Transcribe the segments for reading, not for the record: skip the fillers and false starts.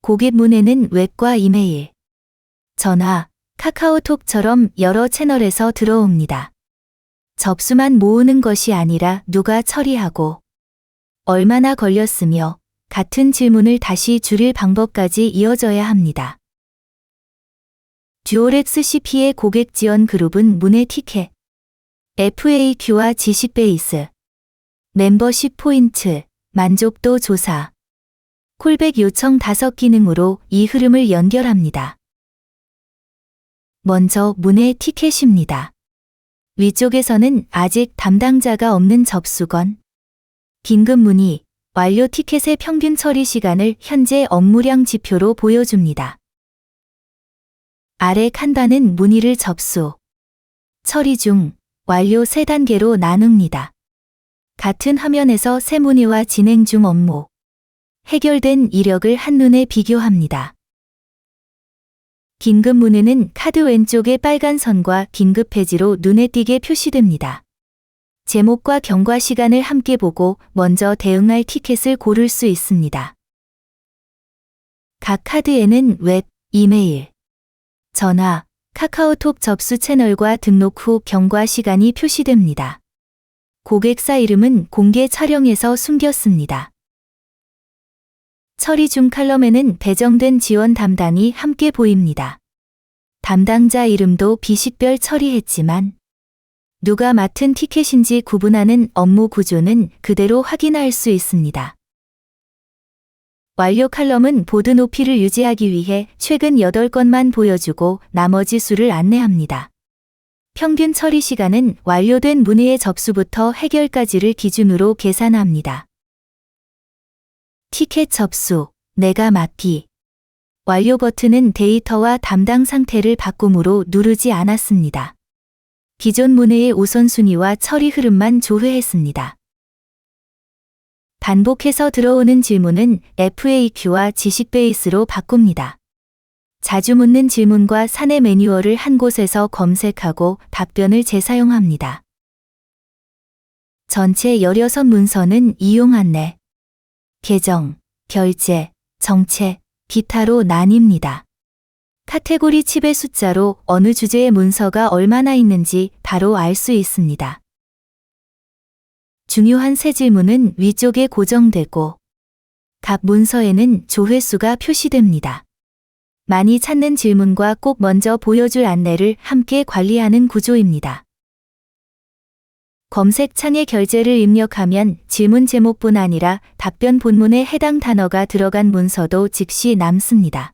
고객 문에는 웹과 이메일, 전화, 카카오톡처럼 여러 채널에서 들어옵니다. 접수만 모으는 것이 아니라 누가 처리하고 얼마나 걸렸으며 같은 질문을 다시 줄일 방법까지 이어져야 합니다. 듀오렉스 CP의 고객 지원 그룹은 문의 티켓, FAQ와 지식 베이스, 멤버십 포인트, 만족도 조사, 콜백 요청 5기능으로 이 흐름을 연결합니다. 먼저 문의 티켓입니다. 위쪽에서는 아직 담당자가 없는 접수건, 긴급 문의, 완료 티켓의 평균 처리 시간을 현재 업무량 지표로 보여줍니다. 아래 칸반은 문의를 접수, 처리 중, 완료 3단계로 나눕니다. 같은 화면에서 새 문의와 진행 중 업무, 해결된 이력을 한눈에 비교합니다. 긴급 문의는 카드 왼쪽의 빨간 선과 긴급 페이지로 눈에 띄게 표시됩니다. 제목과 경과 시간을 함께 보고 먼저 대응할 티켓을 고를 수 있습니다. 각 카드에는 웹, 이메일, 전화, 카카오톡 접수 채널과 등록 후 경과 시간이 표시됩니다. 고객사 이름은 공개 촬영에서 숨겼습니다. 처리 중 칼럼에는 배정된 지원 담당이 함께 보입니다. 담당자 이름도 비식별 처리했지만 누가 맡은 티켓인지 구분하는 업무 구조는 그대로 확인할 수 있습니다. 완료 칼럼은 보드 높이를 유지하기 위해 최근 8건만 보여주고 나머지 수를 안내합니다. 평균 처리 시간은 완료된 문의의 접수부터 해결까지를 기준으로 계산합니다. 티켓 접수, 내가 맡기. 완료 버튼은 데이터와 담당 상태를 바꿈으로 누르지 않았습니다. 기존 문의의 우선순위와 처리 흐름만 조회했습니다. 반복해서 들어오는 질문은 FAQ와 지식 베이스로 바꿉니다. 자주 묻는 질문과 사내 매뉴얼을 한 곳에서 검색하고 답변을 재사용합니다. 전체 16문서는 이용 안내, 계정, 결제, 정책, 기타로 나뉩니다. 카테고리 칩의 숫자로 어느 주제의 문서가 얼마나 있는지 바로 알 수 있습니다. 중요한 새 질문은 위쪽에 고정되고 각 문서에는 조회수가 표시됩니다. 많이 찾는 질문과 꼭 먼저 보여줄 안내를 함께 관리하는 구조입니다. 검색창에 결제를 입력하면 질문 제목뿐 아니라 답변 본문에 해당 단어가 들어간 문서도 즉시 남습니다.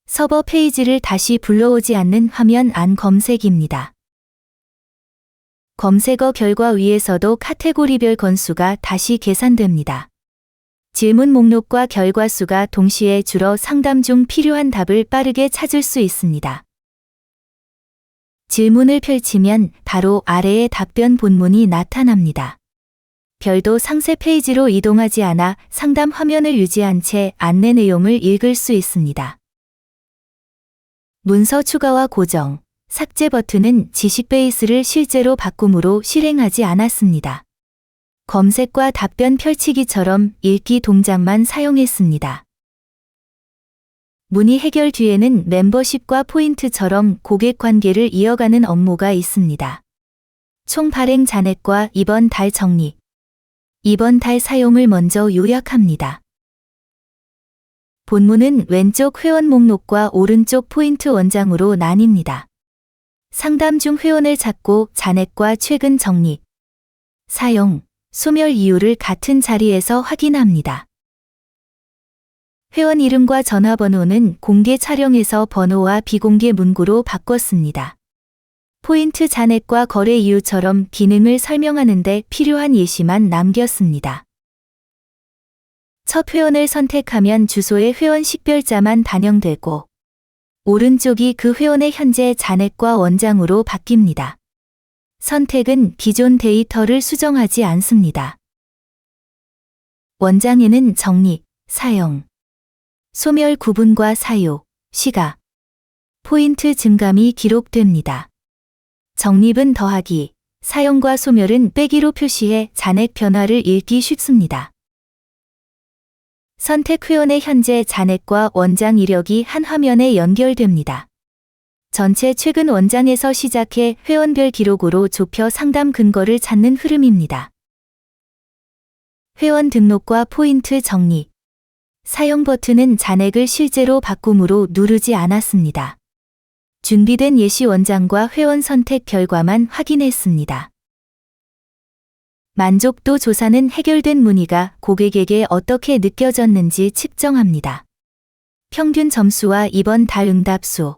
서버 페이지를 다시 불러오지 않는 화면 안 검색입니다. 검색어 결과 위에서도 카테고리별 건수가 다시 계산됩니다. 질문 목록과 결과 수가 동시에 줄어 상담 중 필요한 답을 빠르게 찾을 수 있습니다. 질문을 펼치면 바로 아래에 답변 본문이 나타납니다. 별도 상세 페이지로 이동하지 않아 상담 화면을 유지한 채 안내 내용을 읽을 수 있습니다. 문서 추가와 고정, 삭제 버튼은 지식 베이스를 실제로 바꿈으로 실행하지 않았습니다. 검색과 답변 펼치기처럼 읽기 동작만 사용했습니다. 문의 해결 뒤에는 멤버십과 포인트처럼 고객 관계를 이어가는 업무가 있습니다. 총 발행 잔액과 이번 달 적립, 이번 달 사용을 먼저 요약합니다. 본문은 왼쪽 회원 목록과 오른쪽 포인트 원장으로 나뉩니다. 상담 중 회원을 찾고 잔액과 최근 적립, 사용, 소멸 이유를 같은 자리에서 확인합니다. 회원 이름과 전화번호는 공개 촬영에서 번호와 비공개 문구로 바꿨습니다. 포인트 잔액과 거래 이유처럼 기능을 설명하는 데 필요한 예시만 남겼습니다. 첫 회원을 선택하면 주소의 회원 식별자만 반영되고 오른쪽이 그 회원의 현재 잔액과 원장으로 바뀝니다. 선택은 기존 데이터를 수정하지 않습니다. 원장에는 적립, 사용, 소멸 구분과 사유, 시가, 포인트 증감이 기록됩니다. 적립은 더하기, 사용과 소멸은 빼기로 표시해 잔액 변화를 읽기 쉽습니다. 선택 회원의 현재 잔액과 원장 이력이 한 화면에 연결됩니다. 전체 최근 원장에서 시작해 회원별 기록으로 좁혀 상담 근거를 찾는 흐름입니다. 회원 등록과 포인트 정리. 사용 버튼은 잔액을 실제로 바꿈으로 누르지 않았습니다. 준비된 예시 원장과 회원 선택 결과만 확인했습니다. 만족도 조사는 해결된 문의가 고객에게 어떻게 느껴졌는지 측정합니다. 평균 점수와 이번 달 응답 수.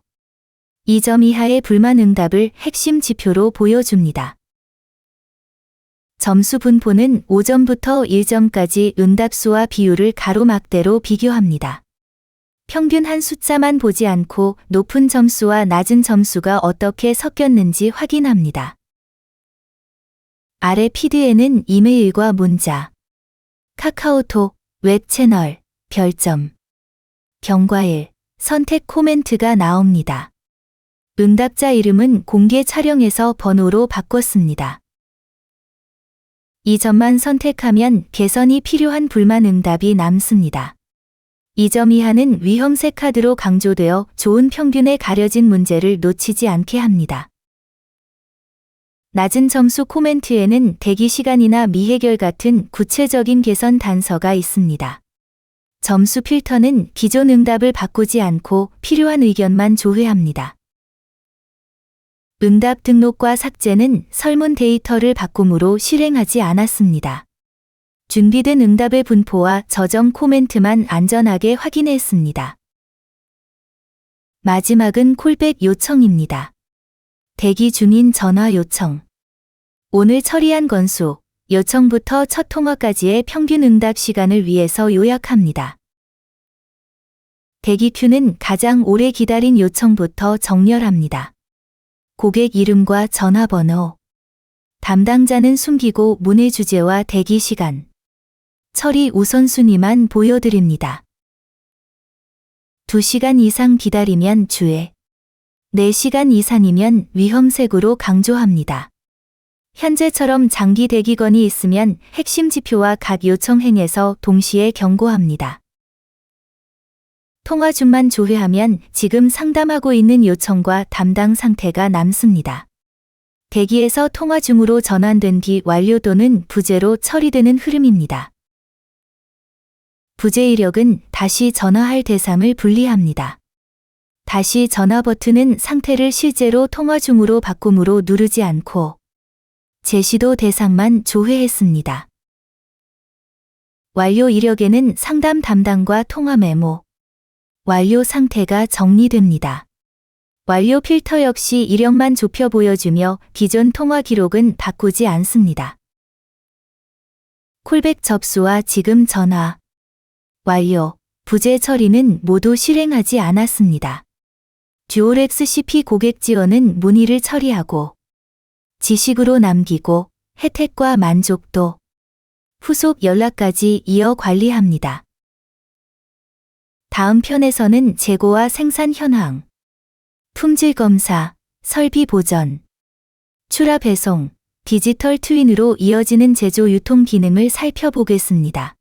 2점 이하의 불만 응답을 핵심 지표로 보여줍니다. 점수 분포는 5점부터 1점까지 응답수와 비율을 가로막대로 비교합니다. 평균 한 숫자만 보지 않고 높은 점수와 낮은 점수가 어떻게 섞였는지 확인합니다. 아래 피드에는 이메일과 문자, 카카오톡, 웹 채널, 별점, 경과일, 선택 코멘트가 나옵니다. 응답자 이름은 공개 촬영해서 번호로 바꿨습니다. 이 점만 선택하면 개선이 필요한 불만 응답이 남습니다. 2점 이하는 위험색 카드로 강조되어 좋은 평균에 가려진 문제를 놓치지 않게 합니다. 낮은 점수 코멘트에는 대기 시간이나 미해결 같은 구체적인 개선 단서가 있습니다. 점수 필터는 기존 응답을 바꾸지 않고 필요한 의견만 조회합니다. 응답 등록과 삭제는 설문 데이터를 바꿈으로 실행하지 않았습니다. 준비된 응답의 분포와 저장 코멘트만 안전하게 확인했습니다. 마지막은 콜백 요청입니다. 대기 중인 전화 요청. 오늘 처리한 건수, 요청부터 첫 통화까지의 평균 응답 시간을 위해서 요약합니다. 대기 큐는 가장 오래 기다린 요청부터 정렬합니다. 고객 이름과 전화번호. 담당자는 숨기고 문의 주제와 대기 시간. 처리 우선순위만 보여드립니다. 2시간 이상 기다리면 주의. 4시간 이상이면 위험색으로 강조합니다. 현재처럼 장기 대기건이 있으면 핵심 지표와 각 요청 행에서 동시에 경고합니다. 통화 중만 조회하면 지금 상담하고 있는 요청과 담당 상태가 남습니다. 대기에서 통화 중으로 전환된 뒤 완료 또는 부재로 처리되는 흐름입니다. 부재 이력은 다시 전화할 대상을 분리합니다. 다시 전화 버튼은 상태를 실제로 통화 중으로 바꿈으로 누르지 않고 제시도 대상만 조회했습니다. 완료 이력에는 상담 담당과 통화 메모, 완료 상태가 정리됩니다. 완료 필터 역시 이력만 좁혀 보여주며 기존 통화 기록은 바꾸지 않습니다. 콜백 접수와 지금 전화, 완료, 부재 처리는 모두 실행하지 않았습니다. 듀얼 XCP 고객 지원은 문의를 처리하고 지식으로 남기고 혜택과 만족도, 후속 연락까지 이어 관리합니다. 다음 편에서는 재고와 생산 현황, 품질 검사, 설비 보전, 출하 배송, 디지털 트윈으로 이어지는 제조 유통 기능을 살펴보겠습니다.